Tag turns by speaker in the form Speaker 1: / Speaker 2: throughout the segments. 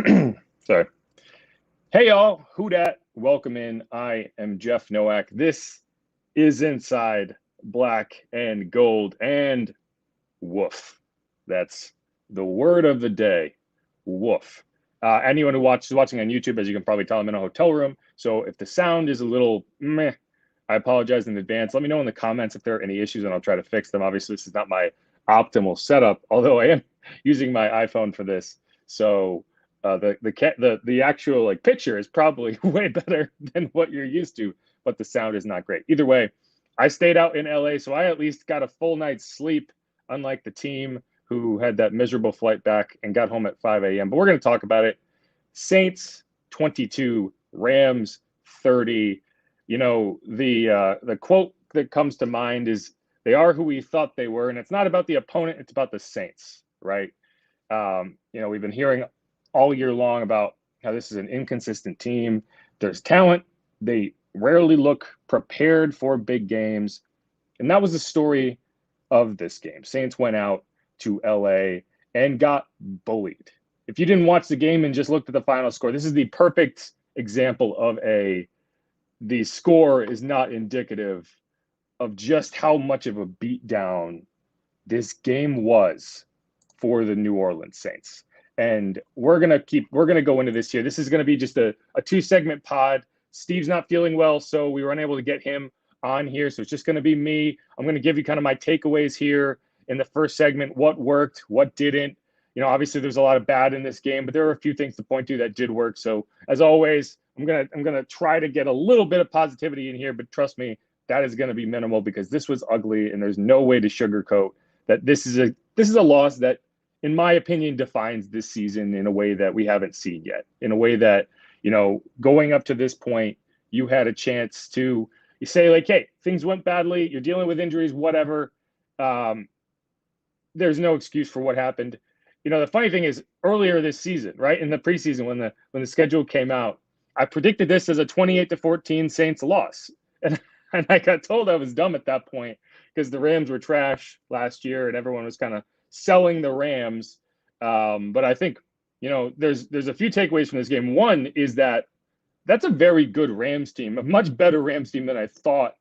Speaker 1: Sorry. Hey, y'all. Who dat? Welcome in. I am Jeff Nowak. This is Inside Black and Gold and woof. That's the word of the day. Woof. Anyone who watching on YouTube, as you can probably tell, I'm in a hotel room. So if the sound is a little meh, I apologize in advance. Let me know in the comments if there are any issues, and I'll try to fix them. Obviously, this is not my optimal setup, although I am using my iPhone for this. So the actual like picture is probably way better than what you're used to, but the sound is not great. Either way, I stayed out in LA, so I at least got a full night's sleep, unlike the team who had that miserable flight back and got home at 5 a.m. But we're going to talk about it. Saints 22, Rams 30. You know, the quote that comes to mind is they are who we thought they were, and it's not about the opponent, it's about the Saints, right? We've been hearing all year long about how this is an inconsistent team. There's talent. They rarely look prepared for big games. And that was the story of this game. Saints went out to LA and got bullied. If you didn't watch the game and just looked at the final score, this is the perfect example of the score is not indicative of just how much of a beatdown this game was for the New Orleans Saints. And we're gonna go into this here. This is gonna be just a 2-segment pod. Steve's not feeling well, so we were unable to get him on here. So it's just gonna be me. I'm gonna give you kind of my takeaways here in the first segment, what worked, what didn't. Obviously there's a lot of bad in this game, but there are a few things to point to that did work. So as always, I'm gonna try to get a little bit of positivity in here, but trust me, that is gonna be minimal because this was ugly and there's no way to sugarcoat that this is a loss that, in my opinion, defines this season in a way that we haven't seen yet, in a way that, going up to this point, you had a chance to you say like, hey, things went badly. You're dealing with injuries, whatever. There's no excuse for what happened. The funny thing is earlier this season, right, in the preseason when the schedule came out, I predicted this as a 28-14 Saints loss. And I got told I was dumb at that point because the Rams were trash last year and everyone was kind of selling the Rams. But I think, there's a few takeaways from this game. One is that's a very good Rams team, a much better Rams team than I thought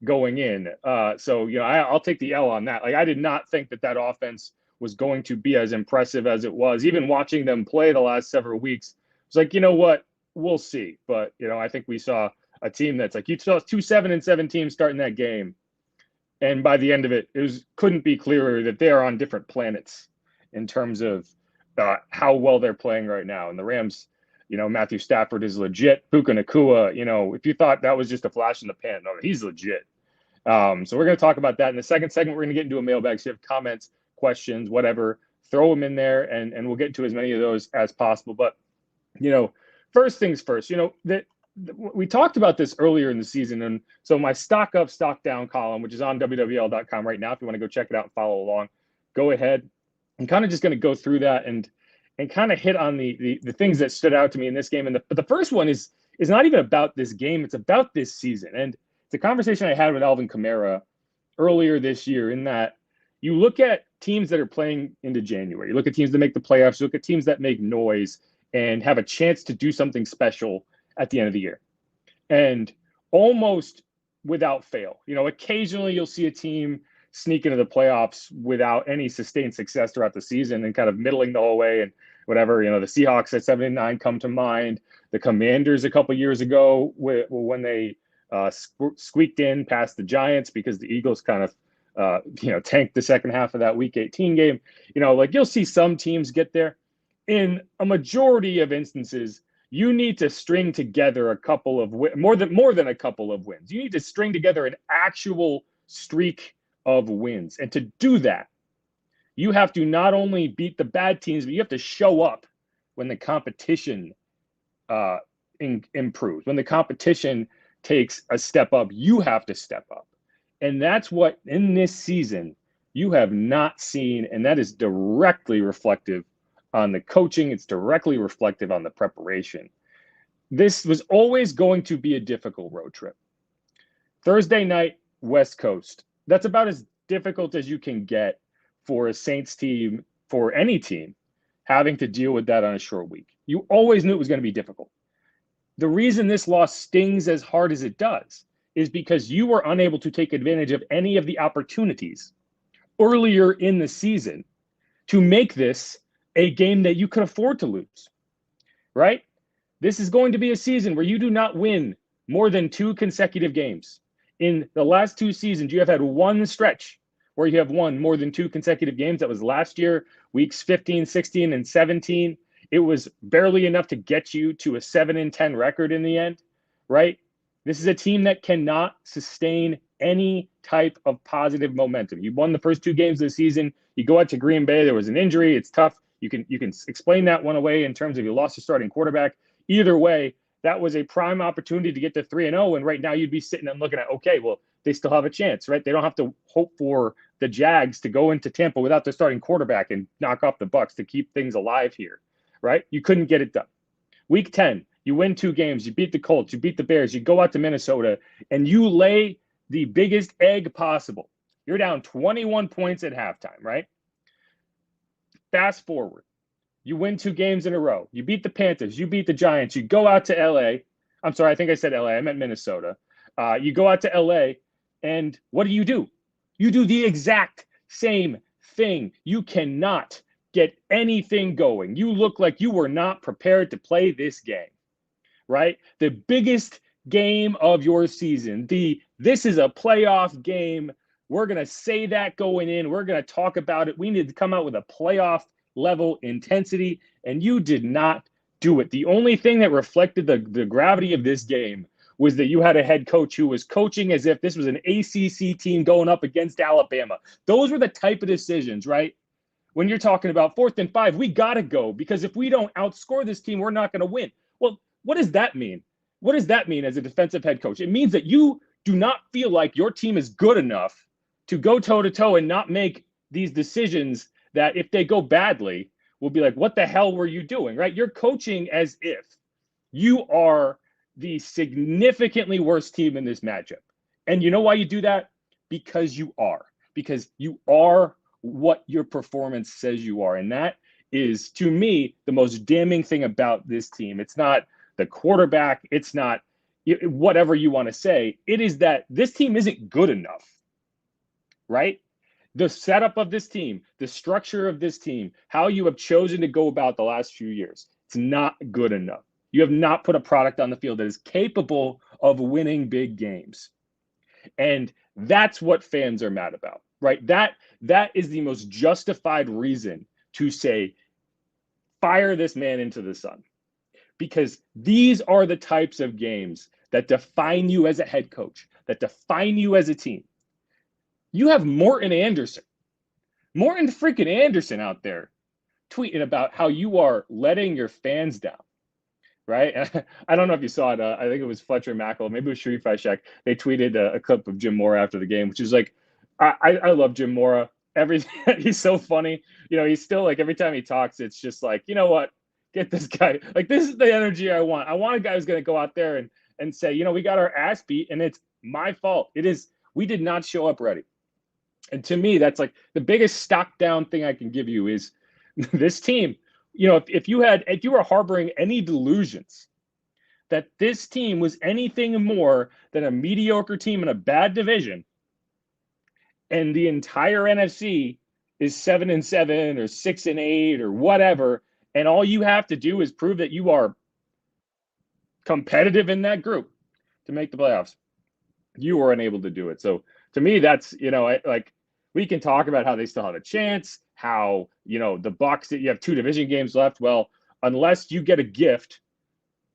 Speaker 1: going in. I'll take the L on that. Like, I did not think that offense was going to be as impressive as it was. Even watching them play the last several weeks, it's like, you know what, we'll see. But, I think we saw a team that's like, you saw 2-7-7 teams starting that game. And by the end of it, couldn't be clearer that they are on different planets in terms of how well they're playing right now. And the Rams, Matthew Stafford is legit. Puka Nacua, if you thought that was just a flash in the pan, no, he's legit. So we're going to talk about that. In the second segment, we're going to get into a mailbag. So if you have comments, questions, whatever, throw them in there, and we'll get to as many of those as possible. But, first things first, we talked about this earlier in the season. And so my stock up, stock down column, which is on WWL.com right now, if you want to go check it out and follow along, go ahead. I'm kind of just going to go through that and kind of hit on the things that stood out to me in this game. But the first one is not even about this game. It's about this season. And it's a conversation I had with Alvin Kamara earlier this year, in that you look at teams that are playing into January. You look at teams that make the playoffs. You look at teams that make noise and have a chance to do something special at the end of the year. And almost without fail, occasionally you'll see a team sneak into the playoffs without any sustained success throughout the season and kind of middling the whole way and whatever. The Seahawks at 7-9 come to mind. The Commanders a couple years ago when they squeaked in past the Giants because the Eagles kind of tanked the second half of that Week 18 game. You'll see some teams get there. In a majority of instances, you need to string together a couple of more than a couple of wins. You need to string together an actual streak of wins. And to do that, you have to not only beat the bad teams, but you have to show up when the competition improves. When the competition takes a step up, you have to step up. And that's what, in this season, you have not seen, and that is directly reflective on the coaching. It's directly reflective on the preparation. This was always going to be a difficult road trip. Thursday night, West Coast. That's about as difficult as you can get for a Saints team, for any team, having to deal with that on a short week. You always knew it was going to be difficult. The reason this loss stings as hard as it does is because you were unable to take advantage of any of the opportunities earlier in the season to make this a game that you could afford to lose, right? This is going to be a season where you do not win more than 2 consecutive games. In the last 2 seasons, you have had one stretch where you have won more than 2 consecutive games. That was last year, weeks 15, 16, and 17. It was barely enough to get you to a 7-10 record in the end, right? This is a team that cannot sustain any type of positive momentum. You won the first 2 games of the season. You go out to Green Bay. There was an injury. It's tough. You can explain that one away in terms of you lost your starting quarterback. Either way, that was a prime opportunity to get to 3-0. And right now you'd be sitting and looking at, okay, well, they still have a chance, right? They don't have to hope for the Jags to go into Tampa without their starting quarterback and knock off the Bucs to keep things alive here, right? You couldn't get it done. Week 10, you win 2 games. You beat the Colts. You beat the Bears. You go out to Minnesota, and you lay the biggest egg possible. You're down 21 points at halftime, right? Fast forward. You win 2 games in a row. You beat the Panthers. You beat the Giants. You go out to LA. I'm sorry, I think I said LA. I meant Minnesota. You go out to LA, and what do? You do the exact same thing. You cannot get anything going. You look like you were not prepared to play this game, right? The biggest game of your season. This is a playoff game. We're going to say that going in. We're going to talk about it. We need to come out with a playoff level intensity, and you did not do it. The only thing that reflected the gravity of this game was that you had a head coach who was coaching as if this was an ACC team going up against Alabama. Those were the type of decisions, right? When you're talking about 4th and 5, we got to go, because if we don't outscore this team, we're not going to win. Well, what does that mean? What does that mean as a defensive head coach? It means that you do not feel like your team is good enough to go toe-to-toe and not make these decisions that if they go badly, we'll be like, what the hell were you doing, right? You're coaching as if you are the significantly worse team in this matchup. And you know why you do that? Because you are. Because you are what your performance says you are. And that is, to me, the most damning thing about this team. It's not the quarterback. It's not whatever you want to say. It is that this team isn't good enough, right? The setup of this team, the structure of this team, how you have chosen to go about the last few years, it's not good enough. You have not put a product on the field that is capable of winning big games. And that's what fans are mad about, right? That is the most justified reason to say, fire this man into the sun. Because these are the types of games that define you as a head coach, that define you as a team. You have Morton freaking Anderson out there tweeting about how you are letting your fans down, right? I don't know if you saw it. I think it was Fletcher Mackel, maybe it was Sharif Ishak. They tweeted a clip of Jim Mora after the game, which is like, I love Jim Mora. He's so funny. You know, he's still like, every time he talks, it's just like, you know what? Get this guy. Like, this is the energy I want. I want a guy who's going to go out there and say, you know, we got our ass beat and it's my fault. We did not show up ready. And to me, that's like the biggest stock down thing I can give you is this team. You know, if you were harboring any delusions that this team was anything more than a mediocre team in a bad division, and the entire NFC is 7-7 or 6-8 or whatever, and all you have to do is prove that you are competitive in that group to make the playoffs, you were unable to do it. So to me, that's, you know, we can talk about how they still have a chance, how, you know, the Bucs, you have 2 division games left. Well, unless you get a gift,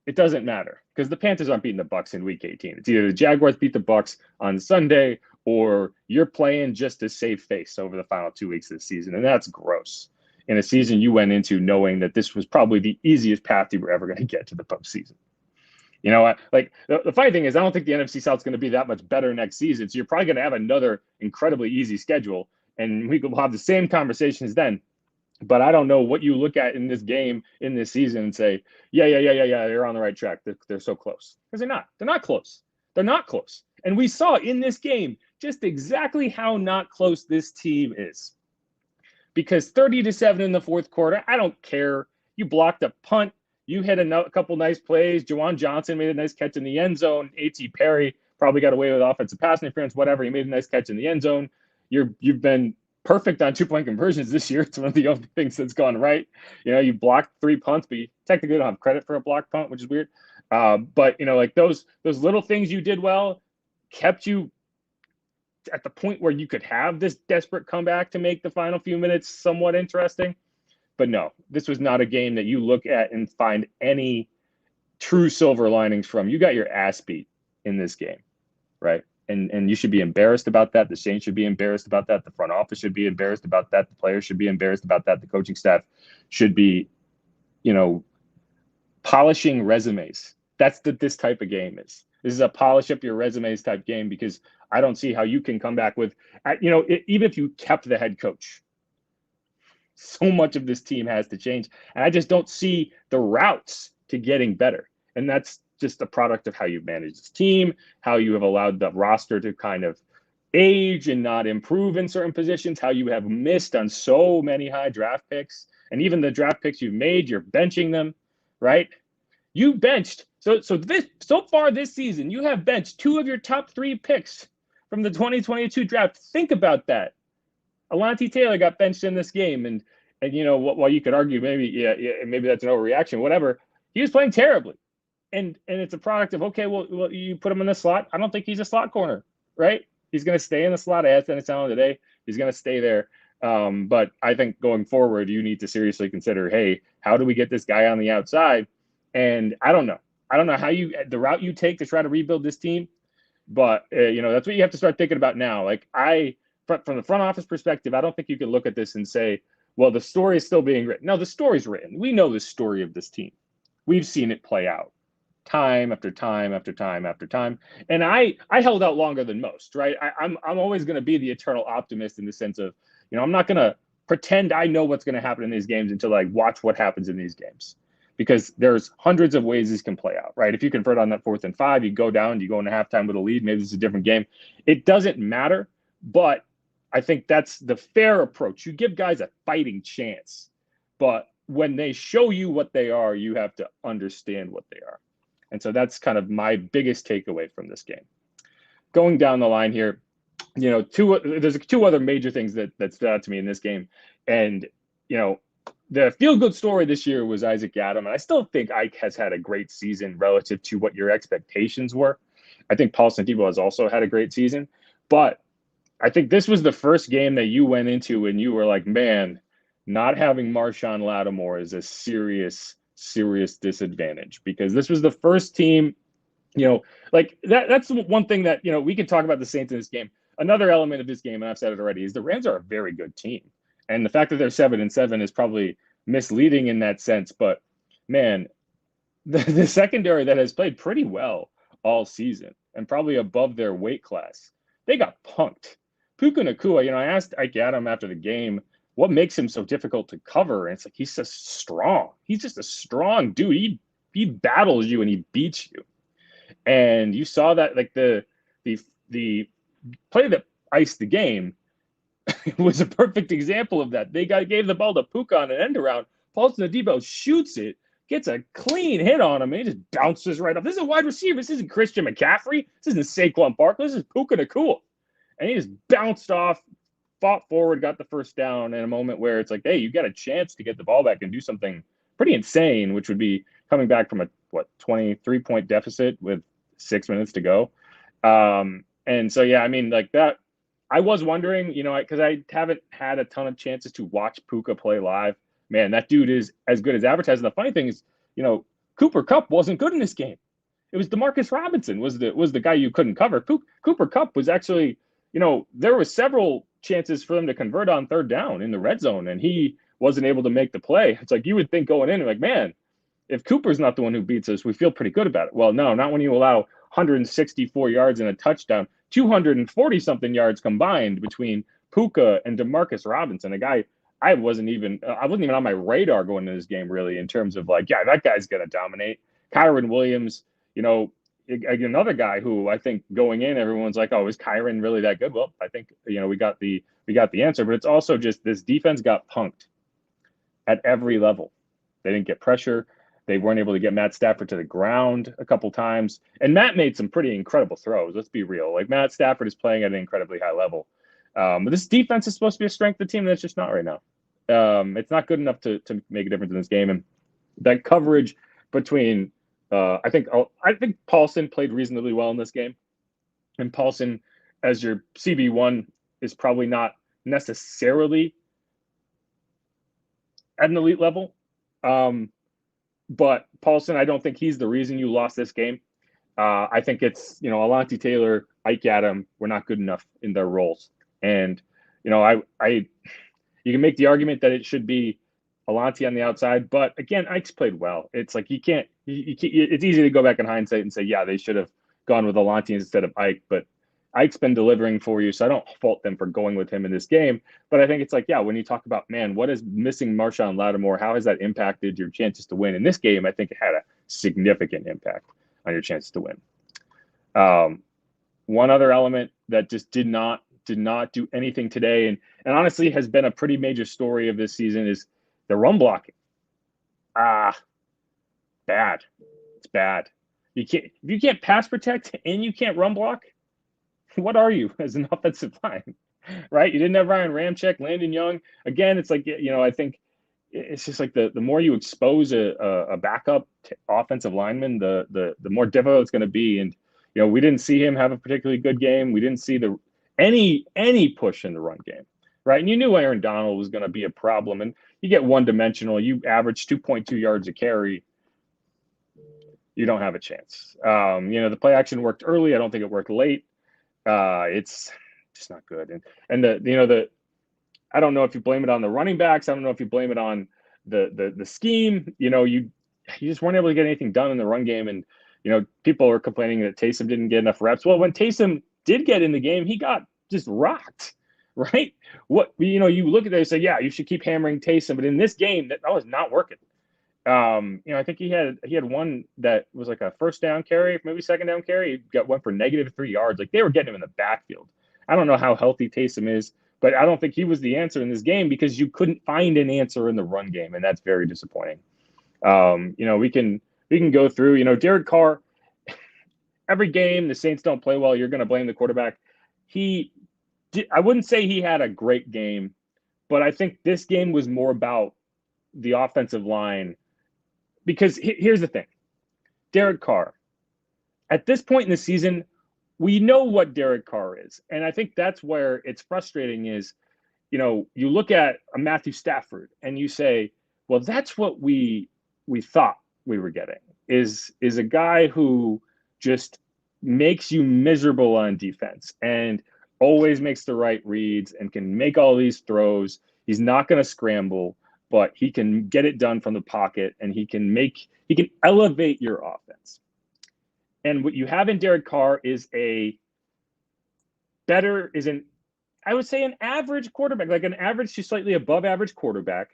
Speaker 1: it doesn't matter, because the Panthers aren't beating the Bucs in week 18. It's either the Jaguars beat the Bucs on Sunday or you're playing just to save face over the final 2 weeks of the season. And that's gross. In a season you went into knowing that this was probably the easiest path you were ever going to get to the postseason. You know, like the funny thing is, I don't think the NFC South is going to be that much better next season. So you're probably going to have another incredibly easy schedule, and we will have the same conversations then. But I don't know what you look at in this game, in this season, and say, yeah, they're on the right track. They're so close. Because they're not. They're not close. They're not close. And we saw in this game just exactly how not close this team is. because 30-7 in the fourth quarter, I don't care. You blocked a punt. You hit a couple nice plays. Juwan Johnson made a nice catch in the end zone. A.T. Perry probably got away with offensive pass interference, whatever. He made a nice catch in the end zone. You've been perfect on 2-point conversions this year. It's one of the only things that's gone right. You blocked 3 punts, but you technically don't have credit for a blocked punt, which is weird. But like those little things you did well kept you at the point where you could have this desperate comeback to make the final few minutes somewhat interesting. But no, this was not a game that you look at and find any true silver linings from. You got your ass beat in this game, right? And you should be embarrassed about that. The Saints should be embarrassed about that. The front office should be embarrassed about that. The players should be embarrassed about that. The coaching staff should be, polishing resumes. That's what this type of game is. This is a polish up your resumes type game, because I don't see how you can come back with, even if you kept the head coach, so much of this team has to change. And I just don't see the routes to getting better. And that's just a product of how you manage this team, how you have allowed the roster to kind of age and not improve in certain positions, how you have missed on so many high draft picks. And even the draft picks you've made, you're benching them, right? You benched. So far this season, you have benched 2 of your top 3 picks from the 2022 draft. Think about that. Alontae Taylor got benched in this game, and while you could argue maybe that's an overreaction, whatever, he was playing terribly, and it's a product of, okay, well you put him in the slot. I don't think he's a slot corner, right? He's going to stay in the slot. I asked Dennis Allen today. He's going to stay there. But I think going forward, you need to seriously consider, hey, how do we get this guy on the outside? And I don't know how the route you take to try to rebuild this team, but that's what you have to start thinking about now. Like from the front office perspective, I don't think you can look at this and say, well, the story is still being written. No, the story's written. We know the story of this team. We've seen it play out time after time after time after time. And I held out longer than most, right? I'm always going to be the eternal optimist in the sense of, I'm not going to pretend I know what's going to happen in these games until I watch what happens in these games. Because there's hundreds of ways this can play out, right? If you convert on that 4th and 5, you go down, you go into halftime with a lead, maybe it's a different game. It doesn't matter, but I think that's the fair approach. You give guys a fighting chance, but when they show you what they are, you have to understand what they are. And so that's kind of my biggest takeaway from this game. Going down the line here, there's 2 other major things that stood out to me in this game. And, the feel-good story this year was Isaac Yiadom, and I still think Ike has had a great season relative to what your expectations were. I think Paulson Adebo has also had a great season, but I think this was the first game that you went into and you were like, man, not having Marshawn Lattimore is a serious, serious disadvantage, because this was the first team, that's one thing that, we can talk about the Saints in this game. Another element of this game, and I've said it already, is the Rams are a very good team. And the fact that they're 7-7 is probably misleading in that sense. But, man, the secondary that has played pretty well all season and probably above their weight class, they got punked. Puka Nacua, I asked Ike Yiadom after the game, what makes him so difficult to cover? And it's like, he's just strong. He's just a strong dude. He battles you and he beats you. And you saw that, like, the play that iced the game was a perfect example of that. They gave the ball to Puka on an end around. Paulson Adebo shoots it, gets a clean hit on him, and he just bounces right off. This is a wide receiver. This isn't Christian McCaffrey. This isn't Saquon Barkley. This is Puka Nacua. And he just bounced off, fought forward, got the first down in a moment where it's like, hey, you got a chance to get the ball back and do something pretty insane, which would be coming back from a 23-point deficit with 6 minutes to go. And so, yeah, I mean, like that. I was wondering, because I haven't had a ton of chances to watch Puka play live. Man, that dude is as good as advertised. And the funny thing is, Cooper Kupp wasn't good in this game. It was Demarcus Robinson was the guy you couldn't cover. Cooper Kupp was actually, there were several chances for them to convert on 3rd down in the red zone, and he wasn't able to make the play. It's like you would think going in, like, man, if Cooper's not the one who beats us, we feel pretty good about it. Well, no, not when you allow 164 yards and a touchdown. 240-something yards combined between Puka and Demarcus Robinson, a guy I wasn't even on my radar going into this game, really, in terms of like, yeah, that guy's going to dominate. Kyron Williams, another guy who I think going in, everyone's like, oh, is Kyron really that good? Well, I think, we got the answer, but it's also just this defense got punked at every level. They didn't get pressure. They weren't able to get Matt Stafford to the ground a couple times. And Matt made some pretty incredible throws. Let's be real. Like, Matt Stafford is playing at an incredibly high level. But this defense is supposed to be a strength of the team. That's just not right now. It's not good enough to make a difference in this game. And that coverage between I think Paulson played reasonably well in this game. And Paulson, as your CB1, is probably not necessarily at an elite level. But Paulson, I don't think he's the reason you lost this game. I think it's, Alontae Taylor, Ike Adam were not good enough in their roles. And, you can make the argument that it should be Alontae on the outside, but again, Ike's played well. It's like you can't, it's easy to go back in hindsight and say, yeah, they should have gone with Alontae instead of Ike, but Ike's been delivering for you, so I don't fault them for going with him in this game. But I think it's like, yeah, when you talk about, man, what is missing Marshawn Lattimore? How has that impacted your chances to win? In this game, I think it had a significant impact on your chances to win. One other element that just did not do anything today, and honestly has been a pretty major story of this season, is the run blocking. Bad. It's bad. If you can't pass protect and you can't run block, what are you as an offensive line, right? You didn't have Ryan Ramczyk, Landon Young. Again, it's like, I think it's just like the more you expose a backup offensive lineman, the more difficult it's going to be. And, we didn't see him have a particularly good game. We didn't see any push in the run game, right? And you knew Aaron Donald was going to be a problem. And you get one-dimensional, you average 2.2 yards a carry, you don't have a chance. The play action worked early. I don't think it worked late. It's just not good. And I don't know if you blame it on the running backs. I don't know if you blame it on the scheme. You just weren't able to get anything done in the run game. And, people are complaining that Taysom didn't get enough reps. Well, when Taysom did get in the game, he got just rocked, right? You look at that and say, yeah, you should keep hammering Taysom. But in this game, that was not working. I think he had one that was like a first down carry, maybe second down carry. He got one for -3 yards. Like, they were getting him in the backfield. I don't know how healthy Taysom is, but I don't think he was the answer in this game because you couldn't find an answer in the run game, and that's very disappointing. We can go through. Derek Carr. Every game the Saints don't play well, you're going to blame the quarterback. I wouldn't say he had a great game, but I think this game was more about the offensive line. Because here's the thing, Derek Carr, at this point in the season, we know what Derek Carr is. And I think that's where it's frustrating is, you look at a Matthew Stafford and you say, well, that's what we thought we were getting, is a guy who just makes you miserable on defense and always makes the right reads and can make all these throws. He's not going to scramble, but he can get it done from the pocket, and he can elevate your offense. And what you have in Derek Carr is I would say an average quarterback, like an average to slightly above average quarterback,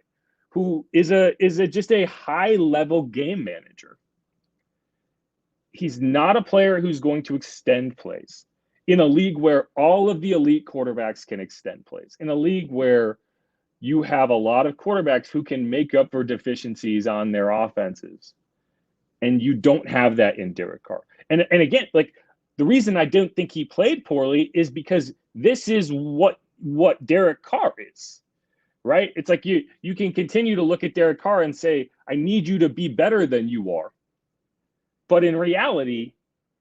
Speaker 1: who is just a high level game manager. He's not a player who's going to extend plays in a league where all of the elite quarterbacks can extend plays, in a league where you have a lot of quarterbacks who can make up for deficiencies on their offenses. And you don't have that in Derek Carr. And again, like, the reason I don't think he played poorly is because this is what Derek Carr is, right? It's like you can continue to look at Derek Carr and say, I need you to be better than you are. But in reality,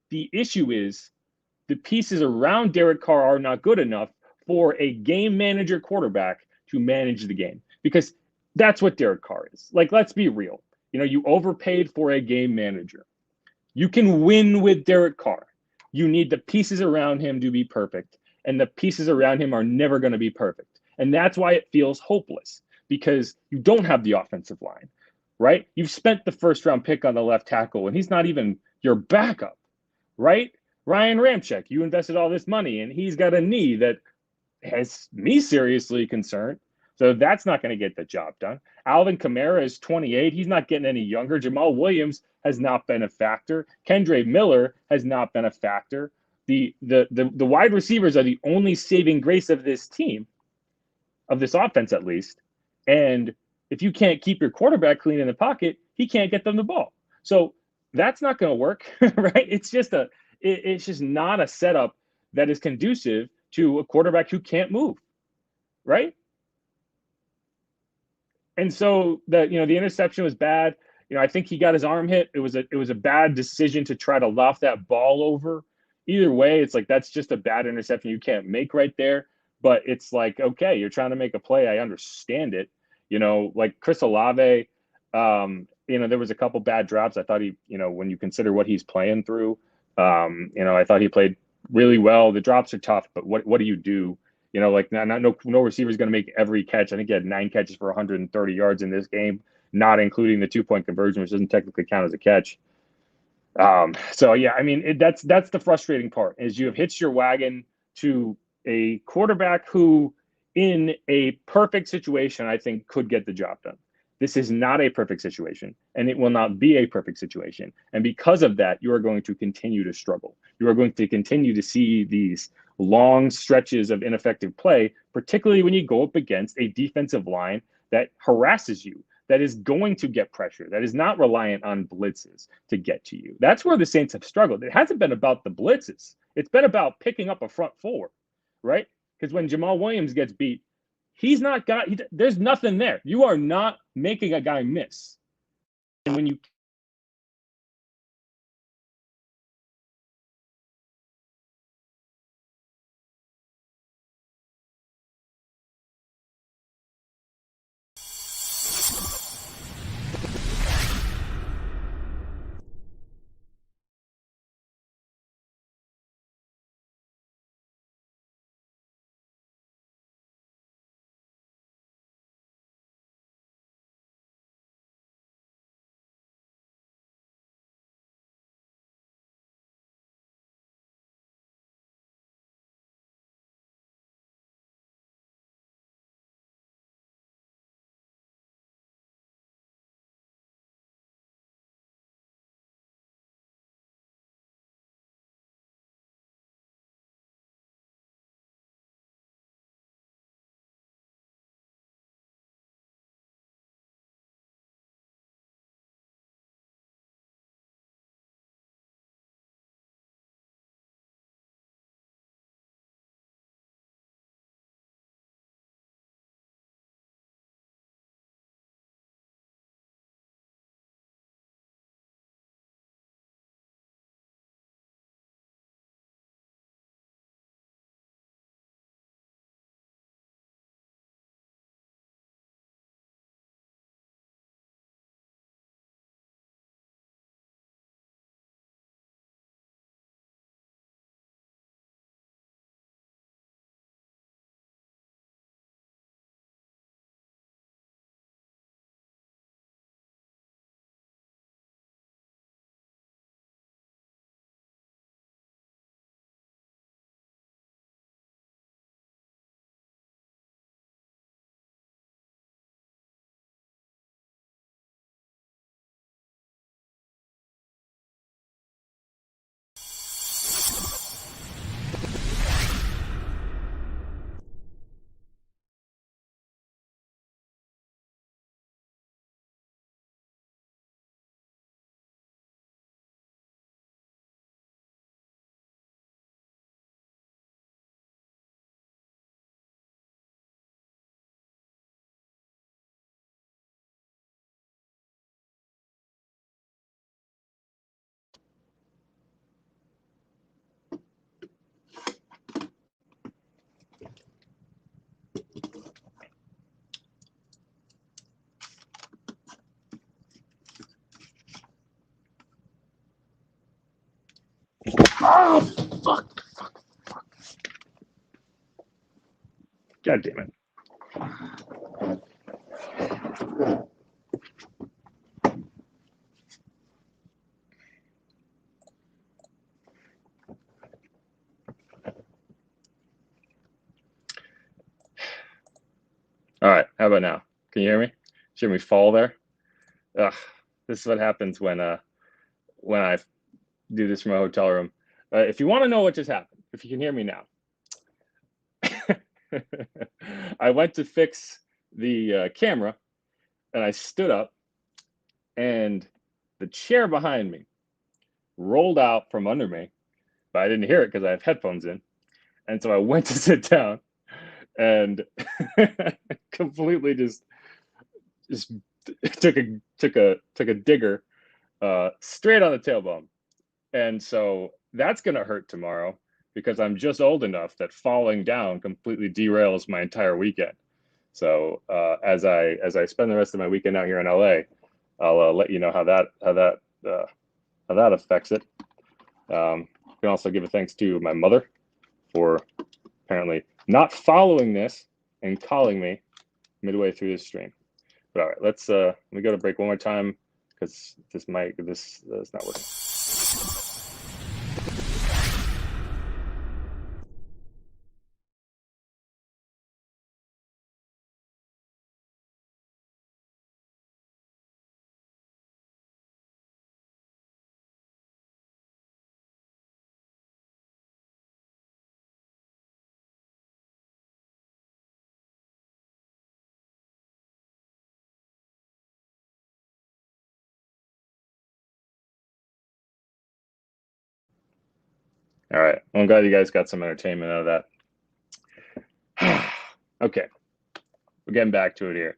Speaker 1: the issue is the pieces around Derek Carr are not good enough for a game manager quarterback to manage the game, because that's what Derek Carr is. Like, let's be real. You overpaid for a game manager. You can win with Derek Carr. You need the pieces around him to be perfect, and the pieces around him are never going to be perfect. And that's why it feels hopeless, because you don't have the offensive line, right? You've spent the first round pick on the left tackle, and he's not even your backup, right? Ryan Ramczyk, you invested all this money, and he's got a knee that has me seriously concerned. So that's not going to get the job done. Alvin Kamara is 28. He's not getting any younger. Jamal Williams has not been a factor. Kendre Miller has not been a factor. The wide receivers are the only saving grace of this team, of this offense at least. And if you can't keep your quarterback clean in the pocket, he can't get them the ball. So that's not going to work, right? It's just not a setup that is conducive to a quarterback who can't move, right? And so the interception was bad. I think he got his arm hit. It was a bad decision to try to loft that ball over. Either way, it's like that's just a bad interception you can't make right there. But it's like, okay, you're trying to make a play. I understand it. Like Chris Olave, there was a couple bad drops. I thought he, when you consider what he's playing through, I thought he played really well. The drops are tough, but what do you do? Like no receiver is going to make every catch. I think he had 9 catches for 130 yards in this game, not including the 2-point conversion, which doesn't technically count as a catch. So yeah, I mean, that's the frustrating part is you have hitched your wagon to a quarterback who, in a perfect situation, I think could get the job done. This is not a perfect situation, and it will not be a perfect situation. And because of that, you are going to continue to struggle. You are going to continue to see these long stretches of ineffective play, particularly when you go up against a defensive line that harasses you, that is going to get pressure, that is not reliant on blitzes to get to you. That's where the Saints have struggled. It hasn't been about the blitzes. It's been about picking up a front four, right? Because when Jamal Williams gets beat, there's nothing there. You are not making a guy miss. And when you fuck. God damn it. All right, how about now? Can you hear me? Should we fall there? Ugh, this is what happens when when I do this from a hotel room. If you want to know what just happened, if you can hear me now, I went to fix the camera, and I stood up, and the chair behind me rolled out from under me, but I didn't hear it because I have headphones in. And so I went to sit down and completely just took a digger straight on the tailbone. And so that's gonna hurt tomorrow because I'm just old enough that falling down completely derails my entire weekend. So as I spend the rest of my weekend out here in LA, I'll let you know how that affects it. You can also give a thanks to my mother for apparently not following this and calling me midway through this stream. But all right, let me go to break one more time because this is not working. All right, well, I'm glad you guys got some entertainment out of that. Okay, we're getting back to it here.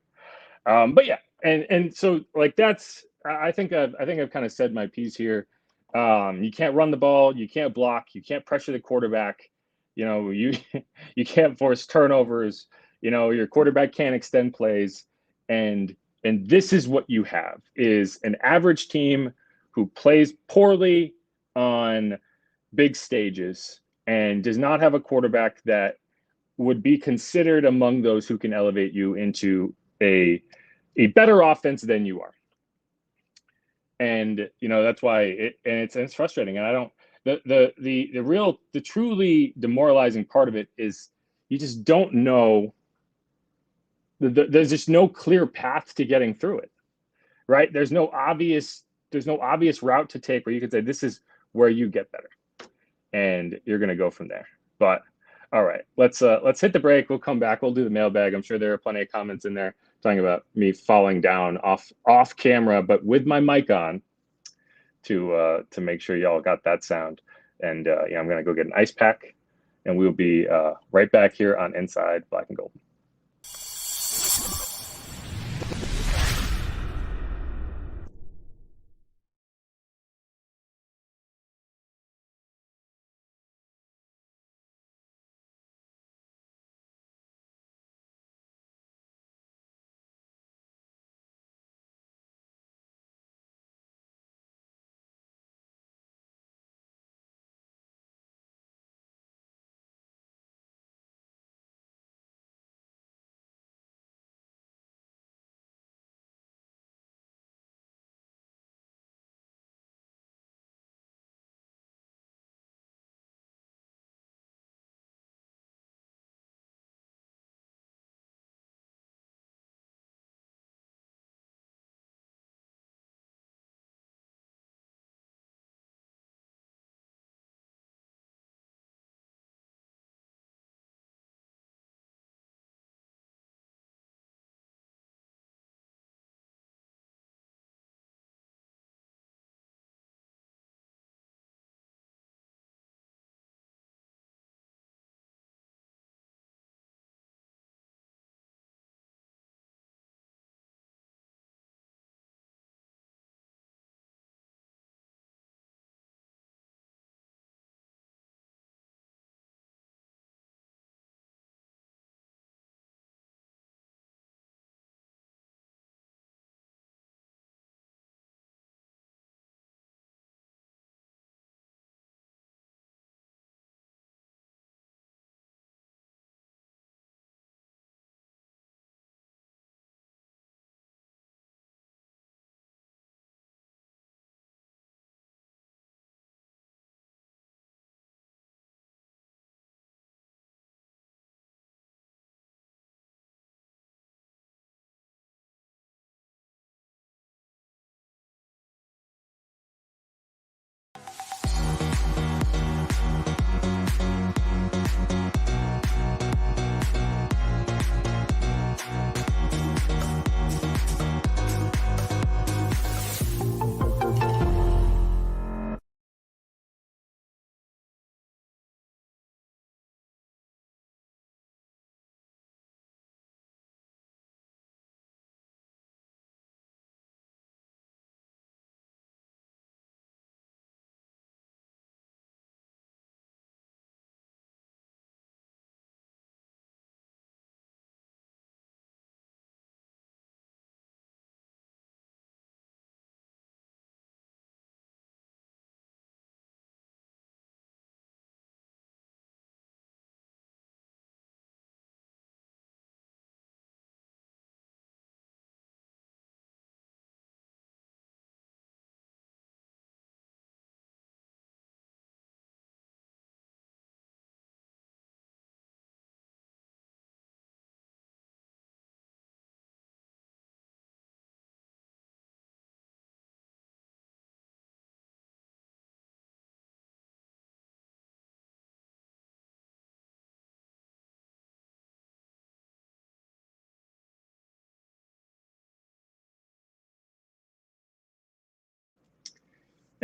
Speaker 1: But yeah, and so like I think I've kind of said my piece here. You can't run the ball, you can't block, you can't pressure the quarterback. You you can't force turnovers. Your quarterback can't extend plays, and this is what you have is an average team who plays poorly on big stages and does not have a quarterback that would be considered among those who can elevate you into a better offense than you are. And that's why it's frustrating. And I don't the truly demoralizing part of it is you just don't know. There's just no clear path to getting through it, right? There's no obvious route to take where you can say this is where you get better, and you're going to go from there. But all right, let's hit the break. We'll come back. We'll do the mailbag. I'm sure there are plenty of comments in there talking about me falling down off camera, but with my mic on to make sure y'all got that sound. And yeah, I'm gonna go get an ice pack, and we'll be right back here on Inside Black and Gold.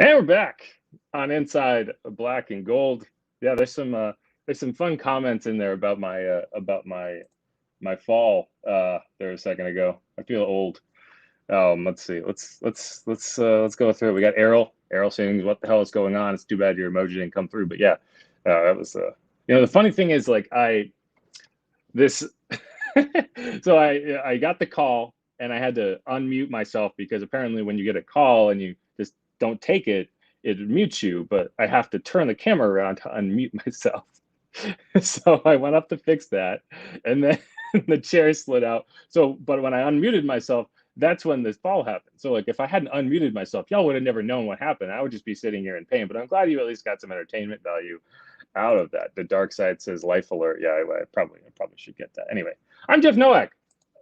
Speaker 1: And we're back on Inside Black and Gold. Yeah, there's some fun comments in there about my fall there a second ago. I feel old. Let's see. Let's go through it. We got Errol saying, "What the hell is going on? It's too bad your emoji didn't come through." But yeah, that was the funny thing is like this. So I got the call and I had to unmute myself because apparently when you get a call and you just don't take it, it mutes you. But I have to turn the camera around to unmute myself. So I went up to fix that, and then the chair slid out. So, but when I unmuted myself, that's when this fall happened. So, like, if I hadn't unmuted myself, y'all would have never known what happened. I would just be sitting here in pain. But I'm glad you at least got some entertainment value out of that. The dark side says life alert. Yeah, I probably should get that. Anyway, I'm Jeff Nowak.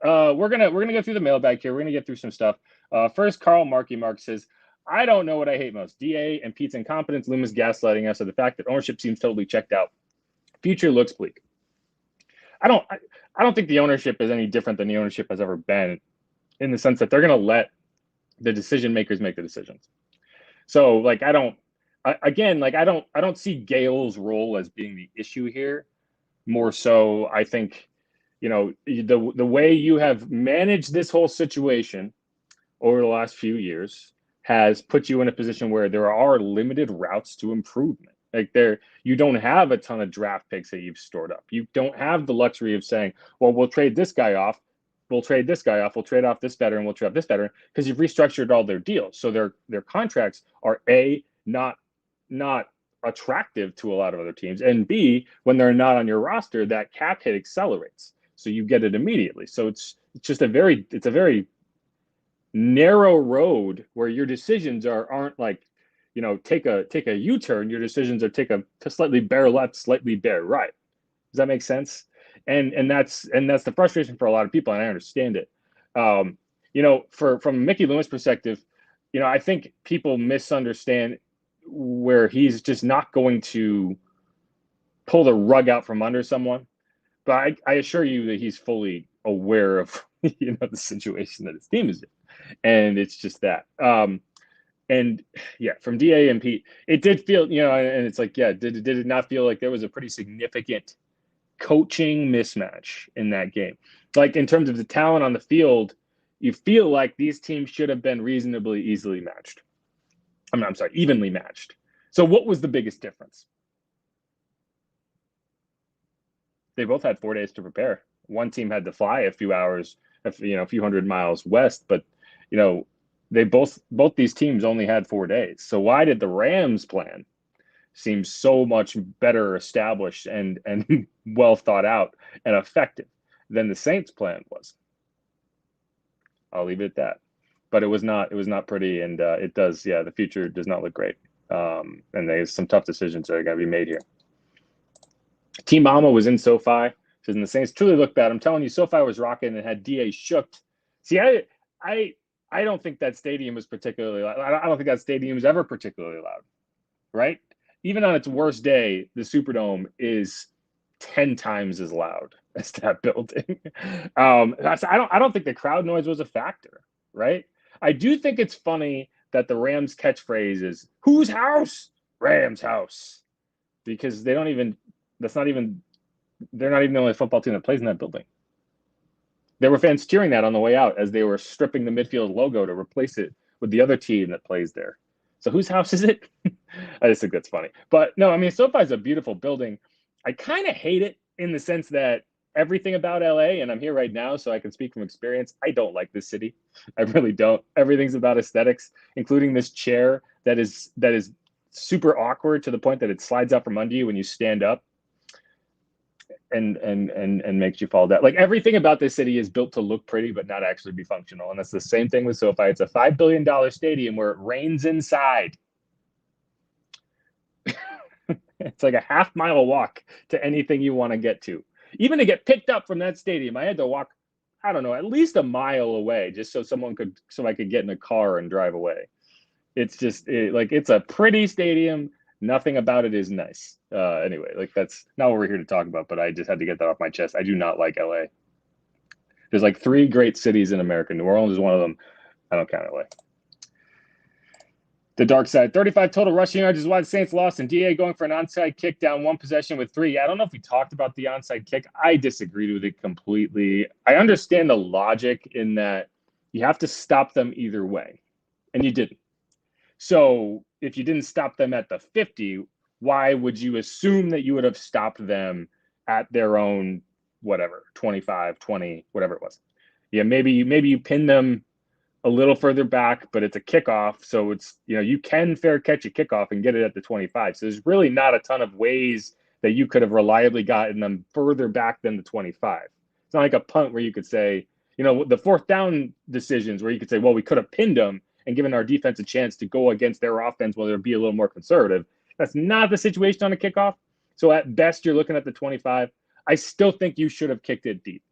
Speaker 1: We're gonna go through the mailbag here. We're gonna get through some stuff. First, Carl Mark says, "I don't know what I hate most: DA and Pete's incompetence, Loomis gaslighting us, or the fact that ownership seems totally checked out. Future looks bleak." I don't think the ownership is any different than the ownership has ever been, in the sense that they're going to let the decision makers make the decisions. So like I don't see Gale's role as being the issue here. More so, I think, the way you have managed this whole situation over the last few years has put you in a position where there are limited routes to improvement. Like you don't have a ton of draft picks that you've stored up. You don't have the luxury of saying, well, we'll trade this guy off. We'll trade this guy off. We'll trade off this veteran. We'll trade off this veteran, because you've restructured all their deals. So their contracts are not attractive to a lot of other teams. And B, when they're not on your roster, that cap hit accelerates. So you get it immediately. So it's a very narrow road where your decisions aren't like, take a U-turn. Your decisions are take a slightly bear left, slightly bear right. Does that make sense? And that's the frustration for a lot of people, and I understand it. From Mickey Loomis' perspective, I think people misunderstand where he's just not going to pull the rug out from under someone. But I assure you that he's fully aware of the situation that his team is in, and it's just that. And yeah, from DA and Pete, it did feel, and it's like, yeah, did it not feel like there was a pretty significant coaching mismatch in that game? Like, in terms of the talent on the field, you feel like these teams should have been reasonably evenly matched. So what was the biggest difference? They both had 4 days to prepare. One team had to fly a few hours, a few hundred miles west, but they both these teams only had 4 days. So why did the Rams plan seem so much better established and well thought out and effective than the Saints plan was? I'll leave it at that. But it was not pretty, and it does, the future does not look great. And there's some tough decisions that are going to be made here. Team Mama was in SoFi. Says, and the Saints truly look bad. I'm telling you, SoFi was rocking and had DA shook. See, I don't think that stadium was particularly loud. I don't think that stadium is ever particularly loud, right? Even on its worst day, the Superdome is 10 times as loud as that building. I don't think the crowd noise was a factor, right? I do think it's funny that the Rams catchphrase is "Whose house? Rams house," because they're not even the only football team that plays in that building. There were fans cheering that on the way out as they were stripping the midfield logo to replace it with the other team that plays there. So whose house is it? I just think that's funny. But no, I mean, SoFi is a beautiful building. I kind of hate it in the sense that everything about LA, and I'm here right now, so I can speak from experience, I don't like this city. I really don't. Everything's about aesthetics, including this chair that is super awkward to the point that it slides out from under you when you stand up and makes you fall down. Like, everything about this city is built to look pretty but not actually be functional. And that's the same thing with SoFi. It's a $5 billion stadium where it rains inside. It's like a half-mile walk to anything you want to get to. Even to get picked up from that stadium, I had to walk, I don't know, at least a mile away just so I could get in a car and drive away. It's just it's a pretty stadium. Nothing about it is nice. Anyway, like, that's not what we're here to talk about, but I just had to get that off my chest. I do not like LA. There's like 3 great cities in America. New Orleans is one of them. I don't count LA. The dark side, 35 total rushing yards is why the Saints lost, and DA going for an onside kick down one possession with 3. I don't know if we talked about the onside kick. I disagreed with it completely. I understand the logic in that you have to stop them either way, and you didn't. So if you didn't stop them at the 50, why would you assume that you would have stopped them at their own, whatever, 25, 20, whatever it was? Yeah, maybe you pin them a little further back, but it's a kickoff. So it's, you can fair catch a kickoff and get it at the 25. So there's really not a ton of ways that you could have reliably gotten them further back than the 25. It's not like a punt where you could say, the fourth down decisions where you could say, well, we could have pinned them and given our defense a chance to go against their offense where they'll be a little more conservative. That's not the situation on a kickoff. So at best, you're looking at the 25. I still think you should have kicked it deep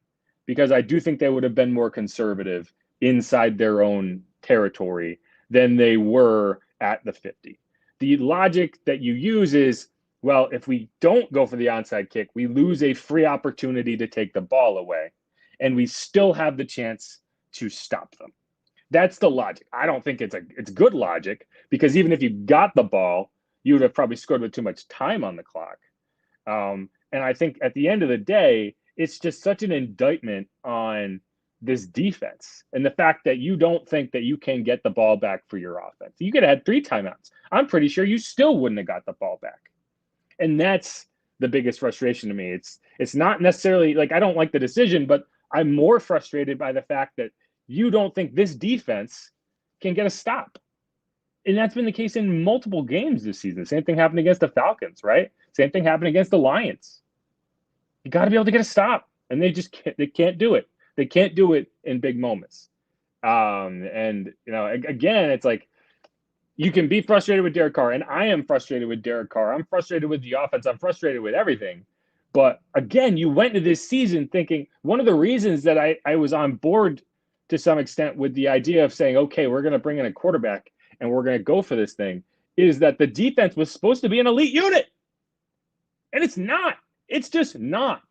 Speaker 1: because I do think they would have been more conservative inside their own territory than they were at the 50. The logic that you use is, well, if we don't go for the onside kick, we lose a free opportunity to take the ball away, and we still have the chance to stop them. That's the logic. I don't think it's good logic because even if you got the ball, you would have probably scored with too much time on the clock. And I think at the end of the day, it's just such an indictment on this defense and the fact that you don't think that you can get the ball back for your offense. You could have had 3 timeouts. I'm pretty sure you still wouldn't have got the ball back. And that's the biggest frustration to me. It's not necessarily like I don't like the decision, but I'm more frustrated by the fact that you don't think this defense can get a stop. And that's been the case in multiple games this season. Same thing happened against the Falcons, right? Same thing happened against the Lions. You got to be able to get a stop, and they can't do it. They can't do it in big moments. And again, it's like you can be frustrated with Derek Carr, and I am frustrated with Derek Carr. I'm frustrated with the offense. I'm frustrated with everything. But again, you went into this season thinking one of the reasons that I was on board to some extent with the idea of saying, okay, we're going to bring in a quarterback and we're going to go for this thing is that the defense was supposed to be an elite unit. And it's not. It's just not.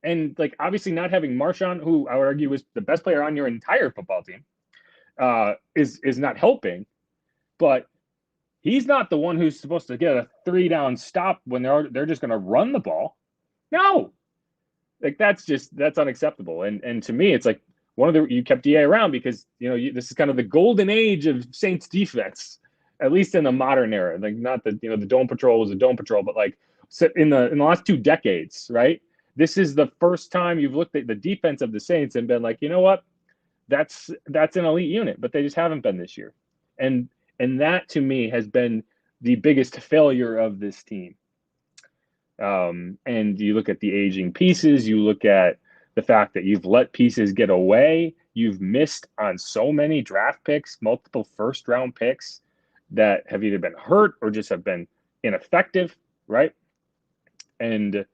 Speaker 1: And obviously not having Marshawn, who I would argue was the best player on your entire football team, is not helping. But he's not the one who's supposed to get a 3-down stop when they're just going to run the ball. No, that's unacceptable. And to me, it's you kept DA around because this is kind of the golden age of Saints defense, at least in the modern era. Not that the dome patrol was a dome patrol, but in the last 2 decades, right? This is the first time you've looked at the defense of the Saints and been like, you know what, that's an elite unit, but they just haven't been this year. And that to me has been the biggest failure of this team. And you look at the aging pieces, you look at the fact that you've let pieces get away, you've missed on so many draft picks, multiple first-round picks that have either been hurt or just have been ineffective, right? And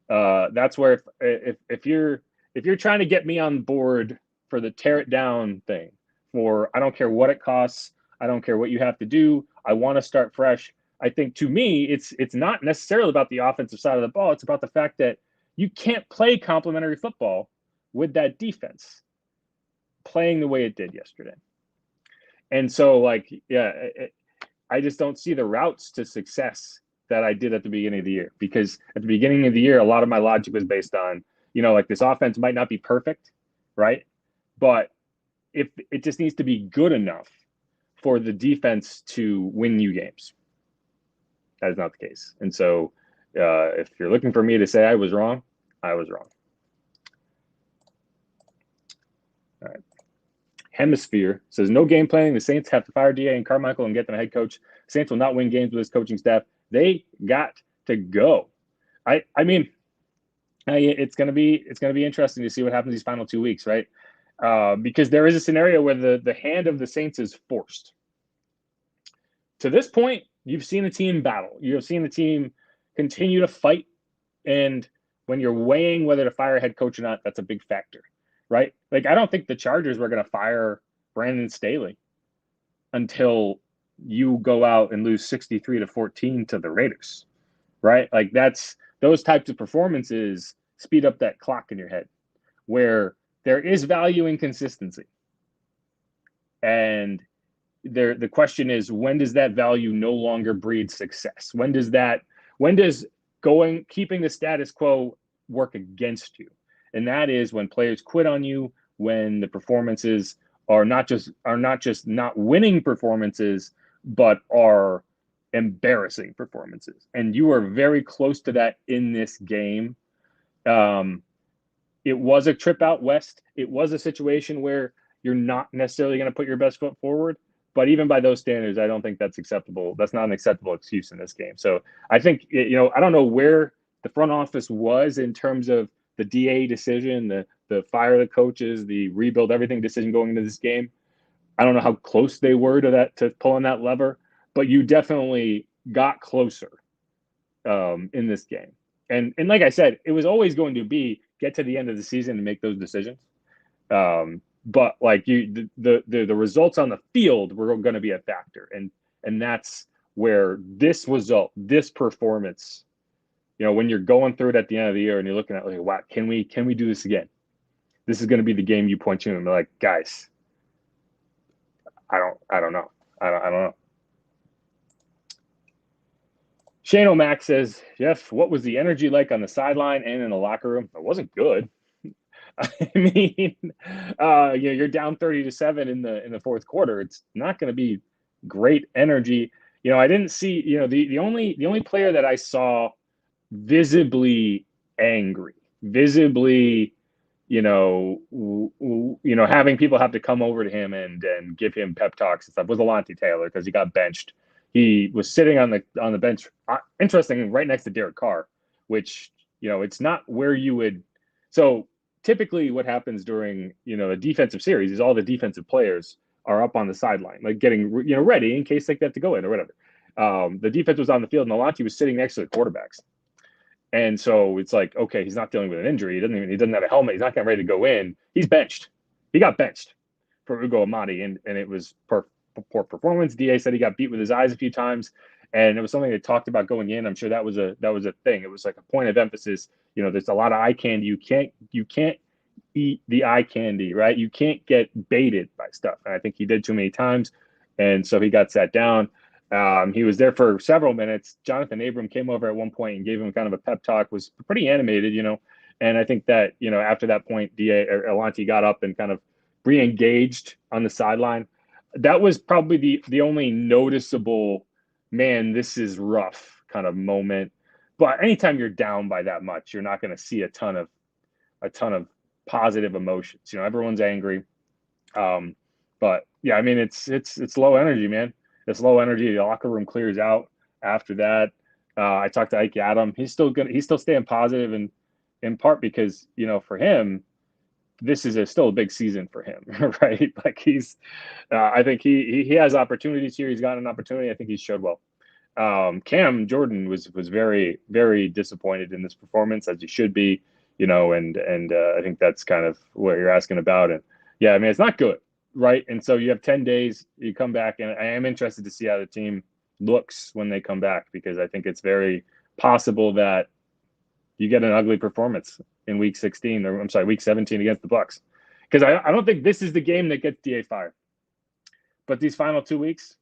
Speaker 1: that's where if you're trying to get me on board for the tear it down thing, for I don't care what it costs, I don't care what you have to do, I want to start fresh. I think to me, it's not necessarily about the offensive side of the ball. It's about the fact that you can't play complementary football with that defense playing the way it did yesterday. And so, I just don't see the routes to success that I did at the beginning of the year, because at the beginning of the year, a lot of my logic was based on, this offense might not be perfect, right? But if it just needs to be good enough for the defense to win you games. That is not the case. And so if you're looking for me to say I was wrong, I was wrong. All right. Hemisphere says, no game planning. The Saints have to fire DA and Carmichael and get them a head coach. Saints will not win games with his coaching staff. They got to go. I mean, it's gonna be interesting to see what happens these final 2 weeks, right? Because there is a scenario where the hand of the Saints is forced. To this point, you've seen the team battle. You've seen the team continue to fight. And when you're weighing whether to fire a head coach or not, that's a big factor, right? I don't think the Chargers were going to fire Brandon Staley until you go out and lose 63-14 to the Raiders, right? That's those types of performances speed up that clock in your head where there is value in consistency. And the question is, when does that value no longer breed success? When does keeping the status quo work against you? And that is when players quit on you, when the performances are not just not winning performances, but are embarrassing performances. And you are very close to that in this game. It was a trip out west. It was a situation where you're not necessarily going to put your best foot forward. But even by those standards, I don't think that's acceptable. That's not an acceptable excuse in this game. So I think, I don't know where the front office was in terms of the DA decision, the fire the coaches, the rebuild everything decision going into this game. I don't know how close they were to pulling that lever, but you definitely got closer in this game. And like I said, it was always going to be get to the end of the season and make those decisions. But like the results on the field were going to be a factor, and that's where this result, this performance, when you're going through it at the end of the year and you're looking at like, wow, can we do this again? This is going to be the game you point to and be like, guys, I don't know. I don't know. Shane O'Mac says, Jeff, what was the energy like on the sideline and in the locker room? It wasn't good. I mean, you're down 30-7 in the fourth quarter. It's not going to be great energy. I didn't see, the only player that I saw visibly angry, visibly, having people have to come over to him and give him pep talks and stuff was Alontae Taylor, because he got benched. He was sitting on the bench, interestingly, right next to Derek Carr, which, it's not where you would. So typically what happens during, a defensive series is all the defensive players are up on the sideline, like getting, ready in case they have to go in or whatever. The defense was on the field and Alontae was sitting next to the quarterbacks. And so it's like, okay, he's not dealing with an injury. He doesn't have a helmet. He's not getting ready to go in. He's benched. He got benched for Ugo Amadi, and it was poor performance. DA said he got beat with his eyes a few times, and it was something they talked about going in. I'm sure that was a thing. It was like a point of emphasis. There's a lot of eye candy. You can't eat the eye candy, right? You can't get baited by stuff. And I think he did too many times, and so he got sat down. He was there for several minutes. Jonathan Abram came over at one point and gave him kind of a pep talk, was pretty animated, and I think that, after that point, Alontae got up and kind of re-engaged on the sideline. That was probably the only noticeable, man, this is rough kind of moment. But anytime you're down by that much, you're not going to see a ton of positive emotions. Everyone's angry. But yeah, I mean, it's low energy, man. It's low energy. The locker room clears out after that. I talked to Ike Adam. He's still staying positive, and in part because, for him, this is still a big season for him, right? Like I think he has opportunities here. He's gotten an opportunity. I think he's showed well. Cam Jordan was very, very disappointed in this performance, as he should be, and I think that's kind of what you're asking about. And yeah, I mean, it's not good, right? And so you have 10 days, you come back, and I am interested to see how the team looks when they come back, because I think it's very possible that you get an ugly performance in week 16, or I'm sorry, week 17 against the Bucs. Because I don't think this is the game that gets DA fired. But these final 2 weeks,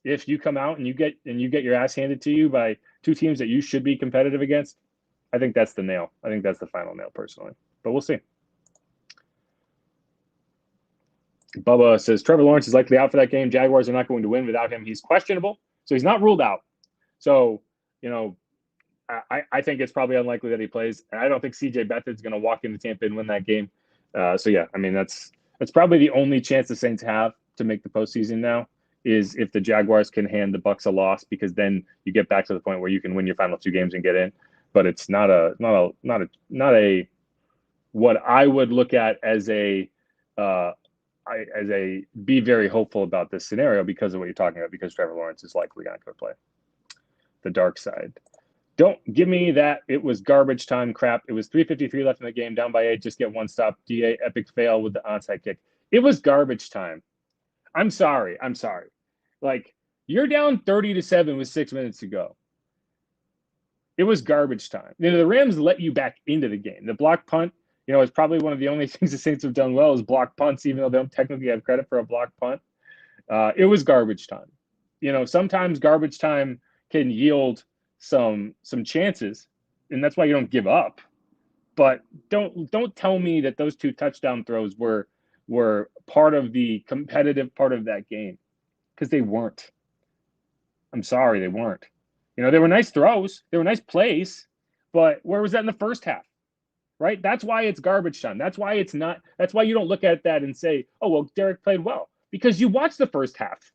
Speaker 1: if you come out and you get your ass handed to you by two teams that you should be competitive against, I think that's the nail. I think that's the final nail, personally. But we'll see. Bubba says Trevor Lawrence is likely out for that game. Jaguars are not going to win without him. He's questionable, so he's not ruled out. So, I think it's probably unlikely that he plays. And I don't think CJ Beathard's going to walk into Tampa and win that game. So yeah, I mean, that's probably the only chance the Saints have to make the postseason now, is if the Jaguars can hand the Bucs a loss, because then you get back to the point where you can win your final two games and get in. But it's not a what I would look at as a be very hopeful about this scenario, because of what you're talking about, because Trevor Lawrence is likely not going to play. The dark side. Don't give me that it was garbage time crap. It was 3:53 left in the game, down by 8, just get one stop. DA epic fail with the onside kick. It was garbage time. I'm sorry. Like, you're down 30-7 with 6 minutes to go. It was garbage time. The Rams let you back into the game. The block punt, is probably one of the only things the Saints have done well, is block punts, even though they don't technically have credit for a block punt. It was garbage time. Sometimes garbage time can yield some chances, and that's why you don't give up. But don't tell me that those 2 touchdown throws were part of the competitive part of that game, because they weren't. I'm sorry, they weren't. They were nice throws, they were nice plays, but where was that in the first half? Right? That's why it's garbage time. That's why it's not. That's why you don't look at that and say, "Oh, well, Derek played well," because you watched the first half.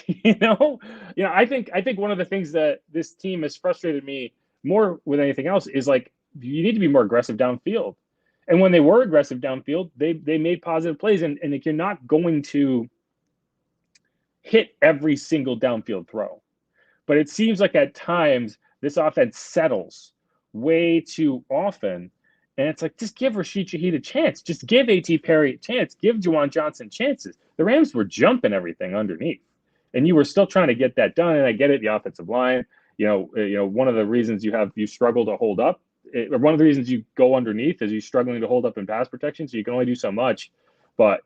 Speaker 1: you know, I think one of the things that this team has frustrated me more with anything else is like you need to be more aggressive downfield. And when they were aggressive downfield, they made positive plays. And if you're not going to hit every single downfield throw, but it seems like at times this offense settles way too often. And it's like, just give Rashid Shaheed a chance. Just give A.T. Perry a chance. Give Juwan Johnson chances. The Rams were jumping everything underneath, and you were still trying to get that done. And I get it, the offensive line. One of the reasons you struggle to hold up, or one of the reasons you go underneath is you struggling to hold up in pass protection. So you can only do so much. But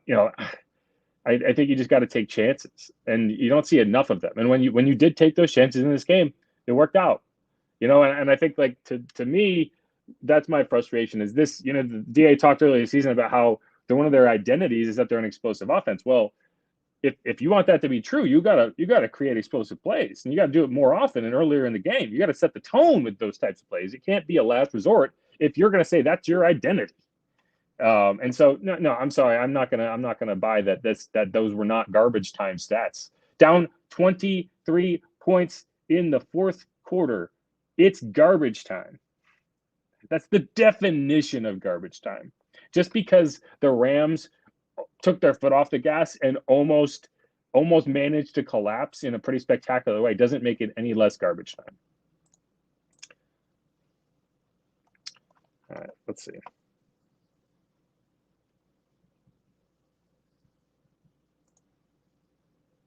Speaker 1: I think you just got to take chances, and you don't see enough of them. And when you did take those chances in this game, it worked out. And I think like to me, that's my frustration is this. The DA talked earlier this season about how one of their identities is that they're an explosive offense. Well, if you want that to be true, you gotta create explosive plays, and you got to do it more often and earlier in the game. You got to set the tone with those types of plays. It can't be a last resort if you're going to say that's your identity. And so no, I'm sorry, I'm not gonna buy that those were not garbage time stats. Down 23 points in the fourth quarter, it's garbage time. That's the definition of garbage time. Just because the Rams took their foot off the gas and almost managed to collapse in a pretty spectacular way doesn't make it any less garbage time. All right, let's see.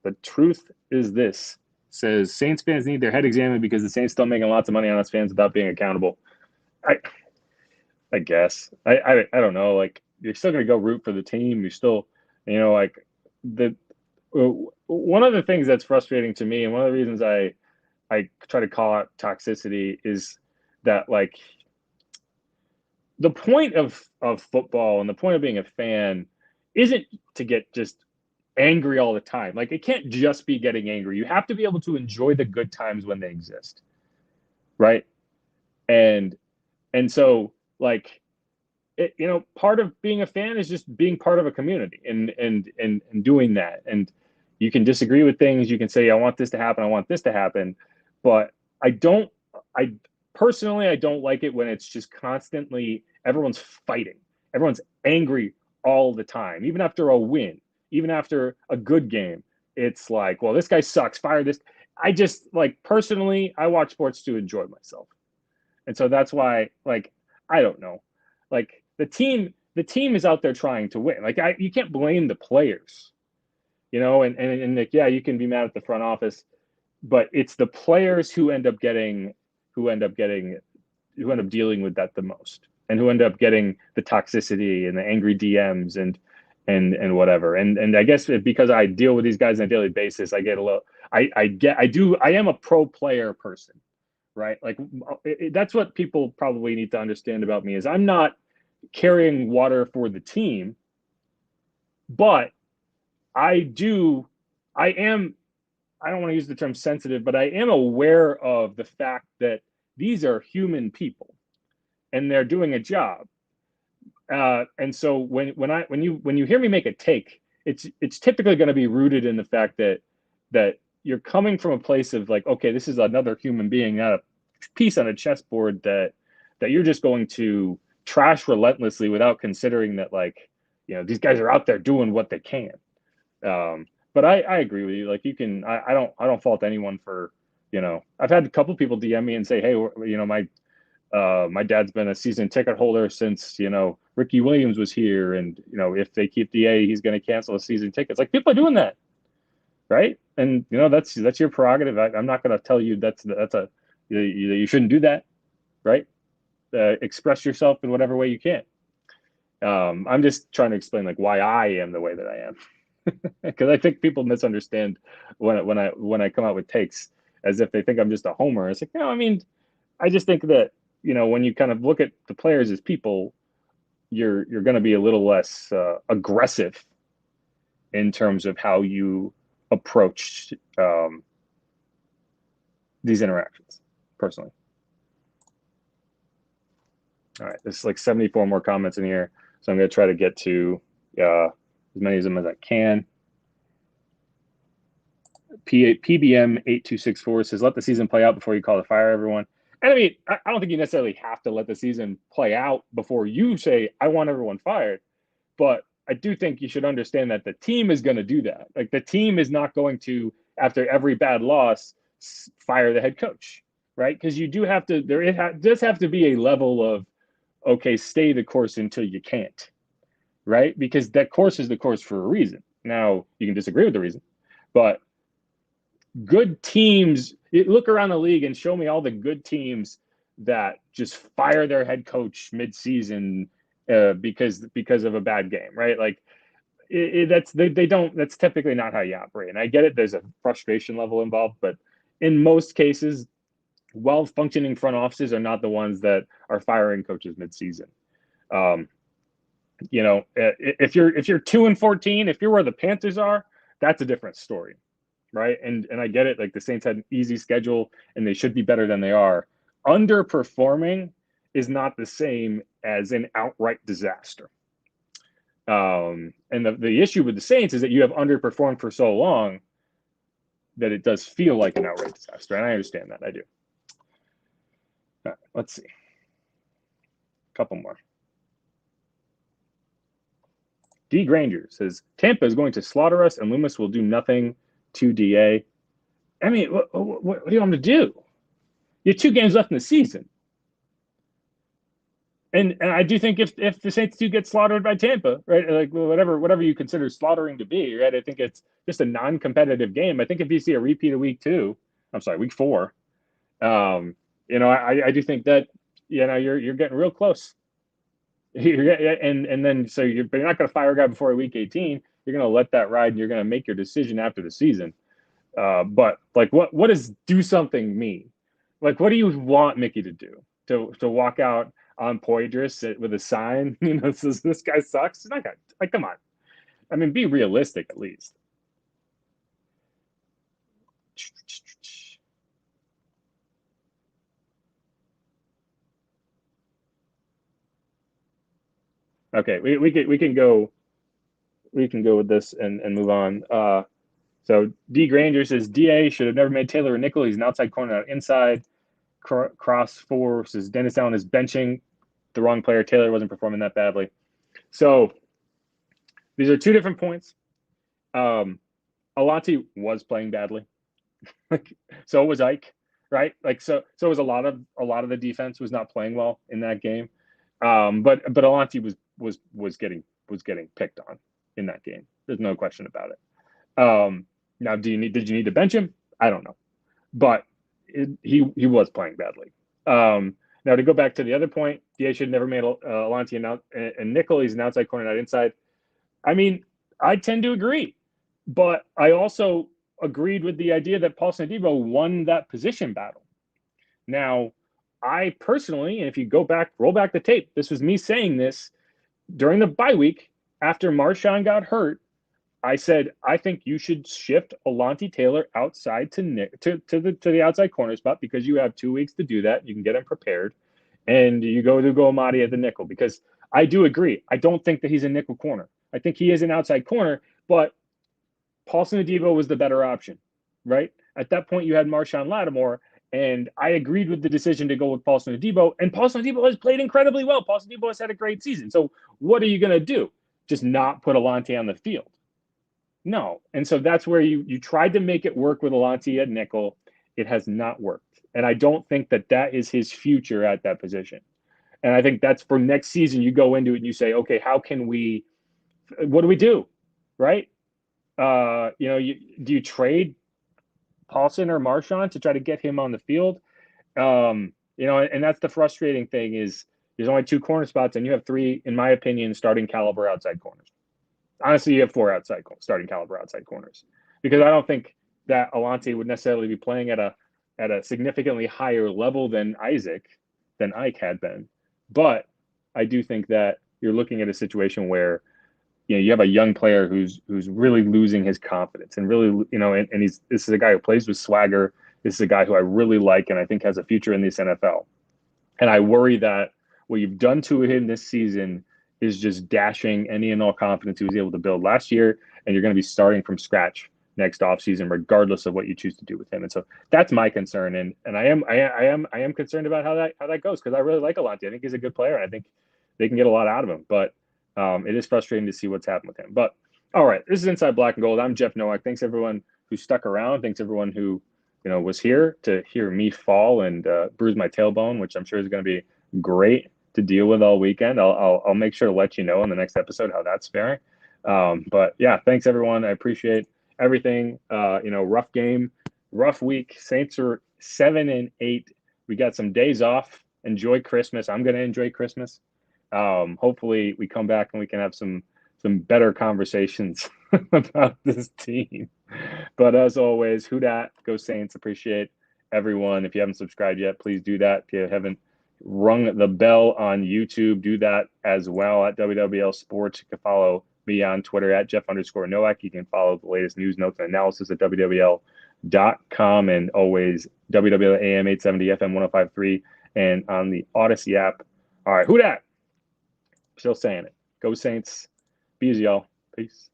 Speaker 1: The truth is this, says Saints fans need their head examined because the Saints still making lots of money on us fans without being accountable. I guess. I don't know. Like, you're still going to go root for the team. You're still, like one of the things that's frustrating to me, and one of the reasons I try to call out toxicity, is that like the point of football and the point of being a fan isn't to get just angry all the time. Like, it can't just be getting angry. You have to be able to enjoy the good times when they exist, right? And so like part of being a fan is just being part of a community and doing that. And you can disagree with things. You can say, I want this to happen, I want this to happen, but I personally don't like it when it's just constantly everyone's fighting, everyone's angry all the time, even after a win, even after a good game. It's like, well, this guy sucks, fire this. I just, like, personally, I watch sports to enjoy myself. And so that's why, like, I don't know, like the team is out there trying to win. Like, you can't blame the players, and like, yeah, you can be mad at the front office, but it's the players who end up dealing with that the most, and who end up getting the toxicity and the angry DMs and whatever. And I guess because I deal with these guys on a daily basis, I get a little, I am a pro player person, right? Like, that's what people probably need to understand about me is I'm not carrying water for the team, but I don't want to use the term sensitive, but I am aware of the fact that these are human people and they're doing a job. And so when you hear me make a take, it's typically going to be rooted in the fact that you're coming from a place of like, okay, this is another human being, not a piece on a chessboard that you're just going to trash relentlessly without considering that, like, these guys are out there doing what they can. But I agree with you. Like, you can, I don't fault anyone for, I've had a couple people DM me and say, hey, my dad's been a season ticket holder since, Ricky Williams was here. And, if they keep DA, he's going to cancel the season tickets. Like, people are doing that. Right. And, that's your prerogative. I'm not going to tell you you shouldn't do that. Right. Express yourself in whatever way you can. I'm just trying to explain, like, why I am the way that I am. Because I think people misunderstand when I come out with takes as if they think I'm just a homer. It's like, no, I mean, I just think that, when you kind of look at the players as people, you're going to be a little less aggressive in terms of how you approach these interactions, personally. All right, there's like 74 more comments in here, so I'm going to try to get to as many of them as I can. PBM8264 says, let the season play out before you call to fire everyone. And I mean, I don't think you necessarily have to let the season play out before you say, I want everyone fired. But I do think you should understand that the team is going to do that. Like, the team is not going to, after every bad loss, fire the head coach, right? Because you do have to, does have to be a level of, okay, stay the course until you can't, right? Because that course is the course for a reason. Now, you can disagree with the reason, but good teams, look around the league and show me all the good teams that just fire their head coach mid-season because of a bad game, right? Like, that's typically not how you operate. And I get it, there's a frustration level involved, but in most cases, well-functioning front offices are not the ones that are firing coaches mid-season. If you're 2-14, if you're where the Panthers are, that's a different story, right? And I get it. Like, the Saints had an easy schedule, and they should be better than they are. Underperforming is not the same as an outright disaster. And the issue with the Saints is that you have underperformed for so long that it does feel like an outright disaster. And I understand that. I do. All right, let's see. A couple more. D. Granger says, Tampa is going to slaughter us, and Loomis will do nothing to DA. I mean, what do you want him to do? You have 2 games left in the season. And I do think if the Saints do get slaughtered by Tampa, right, like whatever you consider slaughtering to be, right, I think it's just a non-competitive game. I think if you see a repeat of week 4, I do think that you're getting real close. And then but you're not going to fire a guy before week 18. You're going to let that ride, and you're going to make your decision after the season. But like, what does do something mean? Like, what do you want Mickey to do? To walk out on Poitras with a sign, says this guy sucks? Not gonna, like, come on. I mean, be realistic at least. Okay, we can go with this and move on. So D. Granger says DA should have never made Taylor a nickel. He's an outside corner, not inside. Cross 4 says Dennis Allen is benching the wrong player. Taylor wasn't performing that badly. So these are 2 different points. Alontae was playing badly. So was Ike, right? Like, so was a lot of the defense was not playing well in that game. But Alontae was getting picked on in that game. There's no question about it. Now, did you need to bench him? I don't know, but he was playing badly. Now, to go back to the other point, DA should have never made Alontae and nickel. He's an outside corner, not inside. I mean, I tend to agree, but I also agreed with the idea that Paulson Adebo won that position battle. Now, I personally, and if you roll back the tape, this was me saying this during the bye week after Marshawn got hurt. I said, I think you should shift Alontae Taylor outside to the outside corner spot, because you have 2 weeks to do that. You can get him prepared, and you go to Amadi at the nickel, because I do agree. I don't think that he's a nickel corner. I think he is an outside corner, but Paulson Adebo was the better option, right? At that point, you had Marshawn Lattimore, and I agreed with the decision to go with Paulson Adebo, and Paulson Adebo has played incredibly well. Paulson Adebo has had a great season. So what are you going to do? Just not put Alontae on the field? No. And so that's where you tried to make it work with Alontae at nickel. It has not worked. And I don't think that is his future at that position. And I think that's for next season. You go into it and you say, okay, what do we do? Right? Do you trade Paulson or Marshawn to try to get him on the field? And that's the frustrating thing is there's only 2 corner spots, and you have 3, in my opinion, starting caliber outside corners. honestly, you have 4 starting caliber outside corners, because I don't think that Alontae would necessarily be playing at a significantly higher level than Ike had been. But I do think that you're looking at a situation where you have a young player who's really losing his confidence, and really, and this is a guy who plays with swagger. This is a guy who I really like and I think has a future in this NFL. And I worry that what you've done to him this season is just dashing any and all confidence he was able to build last year, and you're going to be starting from scratch next offseason, regardless of what you choose to do with him. And so that's my concern. And I am concerned about how that goes, because I really like Alontae. I think he's a good player, and I think they can get a lot out of him. But it is frustrating to see what's happened with him. But all right, this is Inside Black and Gold. I'm Jeff Nowak. Thanks everyone who stuck around. Thanks everyone who was here to hear me fall and bruise my tailbone, which I'm sure is going to be great to deal with all weekend. I'll make sure to let you know in the next episode how that's faring. But yeah, thanks everyone. I appreciate everything. Rough game, rough week. Saints are 7-8. We got some days off. Enjoy Christmas. I'm going to enjoy Christmas. Hopefully we come back and we can have some better conversations about this team. But as always, who dat, go Saints. Appreciate everyone. If you haven't subscribed yet, please do that. If you haven't rung the bell on YouTube, do that as well at WWL Sports. You can follow me on Twitter at Jeff_Nowak. You can follow the latest news, notes, and analysis at WWL.com, and always WWL AM 870 FM 105.3 and on the Audacy app. All right, who dat? Still saying it. Go Saints. Be easy, y'all. Peace.